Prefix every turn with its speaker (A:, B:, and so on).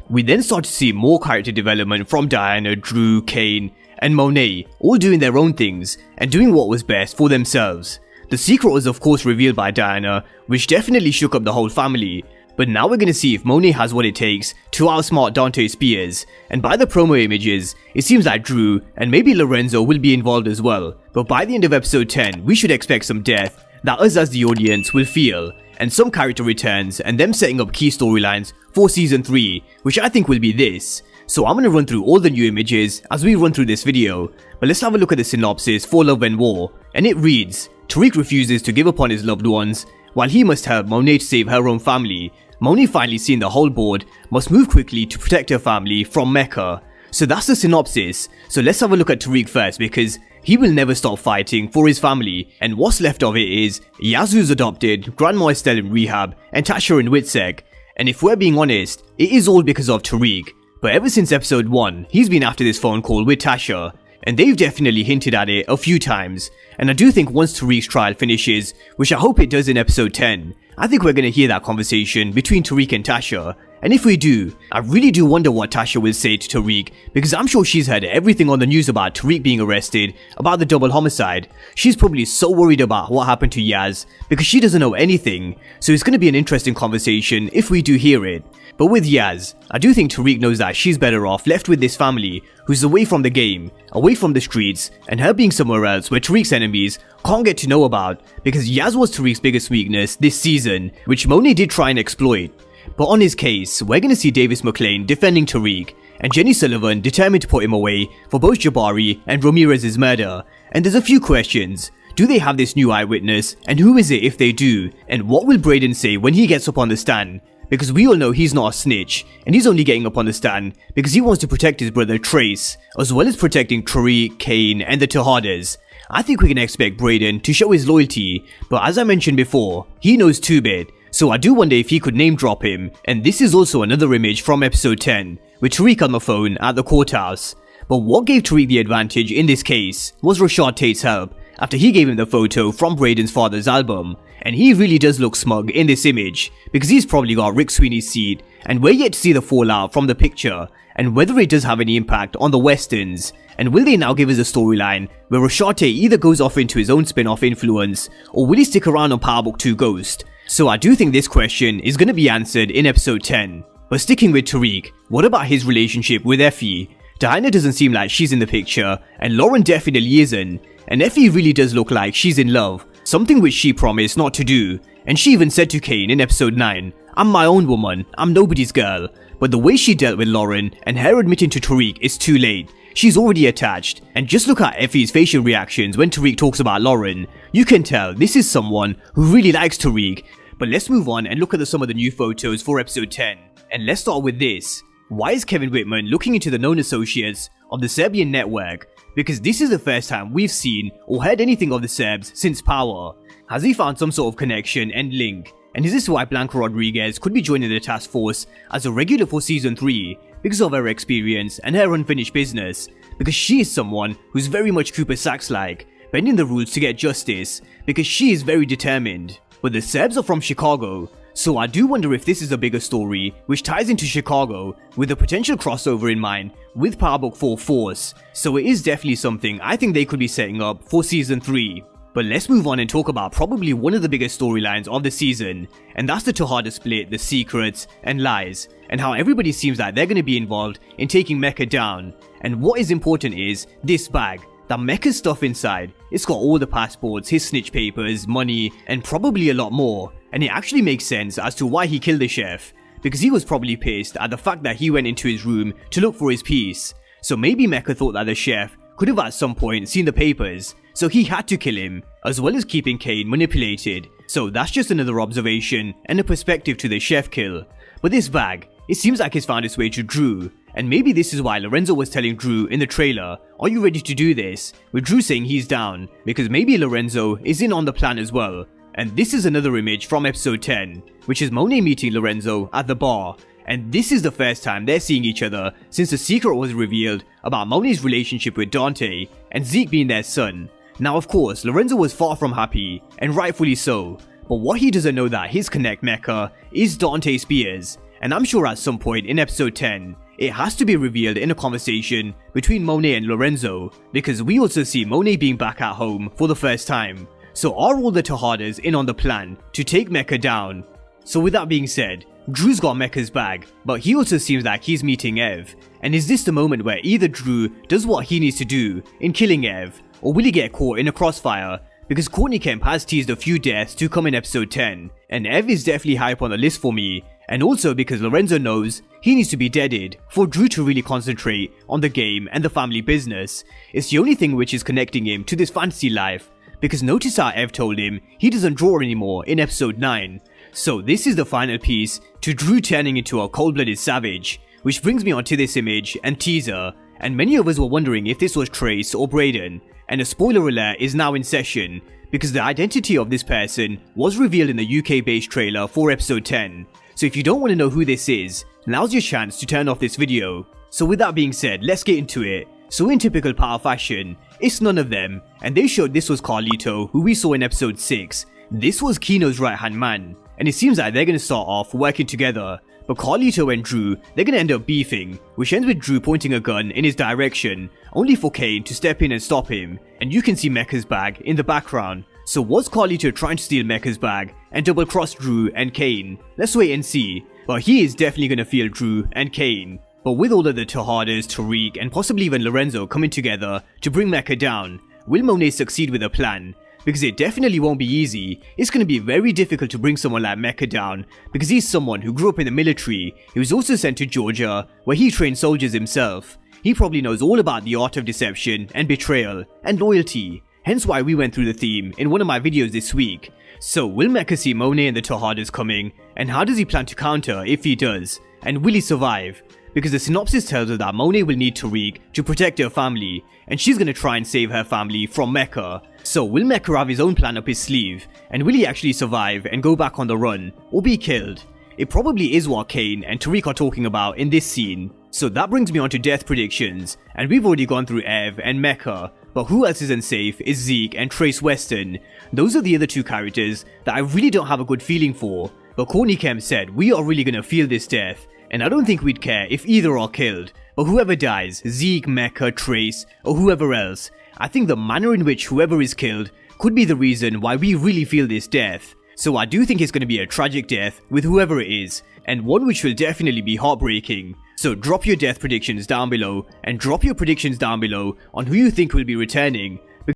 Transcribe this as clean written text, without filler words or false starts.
A: We then start to see more character development from Diana, Drew, Kane, and Monet, all doing their own things and doing what was best for themselves. The secret was of course revealed by Diana, which definitely shook up the whole family. But now we're gonna see if Monet has what it takes to outsmart Dante Spears, and by the promo images, it seems like Drew and maybe Lorenzo will be involved as well. But by the end of episode 10, we should expect some death that us as the audience will feel, and some character returns and them setting up key storylines for season 3, which I think will be this. So I'm gonna run through all the new images as we run through this video, but let's have a look at the synopsis for Love and War, and it reads, Tariq refuses to give up on his loved ones, while he must help Monet to save her own family. Monet, finally seeing the whole board, must move quickly to protect her family from Mecca. So that's the synopsis. So let's have a look at Tariq first, because he will never stop fighting for his family, and what's left of it is Yazoo's adopted, Grandma is still in rehab, and Tasha in WITSEC. And if we're being honest, it is all because of Tariq. But ever since episode 1, he's been after this phone call with Tasha, and they've definitely hinted at it a few times. And I do think once Tariq's trial finishes, which I hope it does in episode 10, I think we're gonna hear that conversation between Tariq and Tasha. And if we do, I really do wonder what Tasha will say to Tariq, because I'm sure she's heard everything on the news about Tariq being arrested, about the double homicide. She's probably so worried about what happened to Yaz, because she doesn't know anything, so it's gonna be an interesting conversation if we do hear it. But with Yaz, I do think Tariq knows that she's better off left with this family, who's away from the game, away from the streets, and her being somewhere else where Tariq's enemies can't get to know about, because Yaz was Tariq's biggest weakness this season, which Monet did try and exploit. But on his case, we're gonna see Davis McLean defending Tariq, and Jenny Sullivan determined to put him away for both Jabari and Ramirez's murder. And there's a few questions. Do they have this new eyewitness, and who is it if they do? And what will Brayden say when he gets up on the stand? Because we all know he's not a snitch, and he's only getting up on the stand because he wants to protect his brother Trace, as well as protecting Tariq, Kane, and the Tejadas. I think we can expect Brayden to show his loyalty, but as I mentioned before, he knows 2-Bit, so I do wonder if he could name drop him. And this is also another image from episode 10, with Tariq on the phone at the courthouse. But what gave Tariq the advantage in this case was Rashad Tate's help, after he gave him the photo from Brayden's father's album. And he really does look smug in this image, because he's probably got Rick Sweeney's seat, and we're yet to see the fallout from the picture, and whether it does have any impact on the Westerns. And will they now give us a storyline where Rashad Tate either goes off into his own spin-off influence, or will he stick around on Power Book 2 Ghost? So I do think this question is going to be answered in episode 10. But sticking with Tariq, what about his relationship with Effie? Diana doesn't seem like she's in the picture, and Lauren definitely isn't, and Effie really does look like she's in love, something which she promised not to do. And she even said to Kane in episode 9, I'm my own woman, I'm nobody's girl. But the way she dealt with Lauren and her admitting to Tariq is too late. She's already attached, and just look at Effie's facial reactions when Tariq talks about Lauren. You can tell this is someone who really likes Tariq. But let's move on and look at some of the new photos for episode 10. And let's start with this. Why is Kevin Whitman looking into the known associates of the Serbian network? Because this is the first time we've seen or heard anything of the Serbs since Power. Has he found some sort of connection and link? And is this why Blanca Rodriguez could be joining the task force as a regular for season 3? Because of her experience and her unfinished business. Because she is someone who's very much Cooper Saxe-like, bending the rules to get justice, because she is very determined. But the Serbs are from Chicago, so I do wonder if this is a bigger story which ties into Chicago with a potential crossover in mind with Power Book 4 Force. So it is definitely something I think they could be setting up for season 3. But let's move on and talk about probably one of the biggest storylines of the season, and that's the Tejada split, the secrets and lies, and how everybody seems like they're going to be involved in taking Mecca down. And what is important is this bag. That Mecca's stuff inside, it's got all the passports, his snitch papers, money, and probably a lot more. And it actually makes sense as to why he killed the chef, because he was probably pissed at the fact that he went into his room to look for his piece. So maybe Mecca thought that the chef could have at some point seen the papers, so he had to kill him, as well as keeping Kane manipulated. So that's just another observation and a perspective to the chef kill. But this bag, it seems like it's found its way to Drew. And maybe this is why Lorenzo was telling Drew in the trailer, are you ready to do this? With Drew saying he's down, because maybe Lorenzo is in on the plan as well. And this is another image from episode 10, which is Monet meeting Lorenzo at the bar. And this is the first time they're seeing each other since the secret was revealed about Monet's relationship with Dante and Zeke being their son. Now of course, Lorenzo was far from happy, and rightfully so. But what he doesn't know that his connect Mecca is Dante Spears. and I'm sure at some point in episode 10, it has to be revealed in a conversation between Monet and Lorenzo, because we also see Monet being back at home for the first time. So are all the Tejadas in on the plan to take Mecha down? So with that being said, Drew's got Mecha's bag, but he also seems like he's meeting Ev. And is this the moment where either Drew does what he needs to do in killing Ev, or will he get caught in a crossfire? Because Courtney Kemp has teased a few deaths to come in episode 10, and Ev is definitely high up on the list for me, and also because Lorenzo knows he needs to be deaded for Drew to really concentrate on the game and the family business. It's the only thing which is connecting him to this fantasy life, because notice how Ev told him he doesn't draw anymore in episode 9. So this is the final piece to Drew turning into a cold-blooded savage, which brings me onto this image and teaser, and many of us were wondering if this was Trace or Brayden, and a spoiler alert is now in session, because the identity of this person was revealed in the UK-based trailer for episode 10. So if you don't want to know who this is, now's your chance to turn off this video. So with that being said, let's get into it. So in typical Power fashion, it's none of them, and they showed this was Carlito, who we saw in episode 6. This was Kino's right-hand man, and it seems like they're going to start off working together. But Carlito and Drew, they're going to end up beefing, which ends with Drew pointing a gun in his direction, only for Kane to step in and stop him, and you can see Mecha's bag in the background. So was Carlito trying to steal Mecha's bag and double cross Drew and Kane? Let's wait and see, but he is definitely going to feel Drew and Kane. But with all of the Tejadas, Tariq, and possibly even Lorenzo coming together to bring Mecha down, will Monet succeed with a plan? Because it definitely won't be easy. It's going to be very difficult to bring someone like Mecha down, because he's someone who grew up in the military. He was also sent to Georgia, where he trained soldiers himself. He probably knows all about the art of deception and betrayal and loyalty, hence why we went through the theme in one of my videos this week. So will Mecha see Monet and the Tejadas coming, and how does he plan to counter if he does, and will he survive? Because the synopsis tells us that Monet will need Tariq to protect her family, and she's going to try and save her family from Mecha. So will Mecha have his own plan up his sleeve, and will he actually survive and go back on the run, or be killed? It probably is what Kane and Tariq are talking about in this scene. So that brings me on to death predictions, and we've already gone through Ev and Mecha, but who else isn't safe is Zeke and Trace Weston. Those are the other two characters that I really don't have a good feeling for, but Courtney Kemp said we are really gonna feel this death, and I don't think we'd care if either are killed, but whoever dies, Zeke, Mecha, Trace, or whoever else, I think the manner in which whoever is killed could be the reason why we really feel this death. So I do think it's going to be a tragic death with whoever it is, and one which will definitely be heartbreaking. So drop your death predictions down below, and drop your predictions down below on who you think will be returning.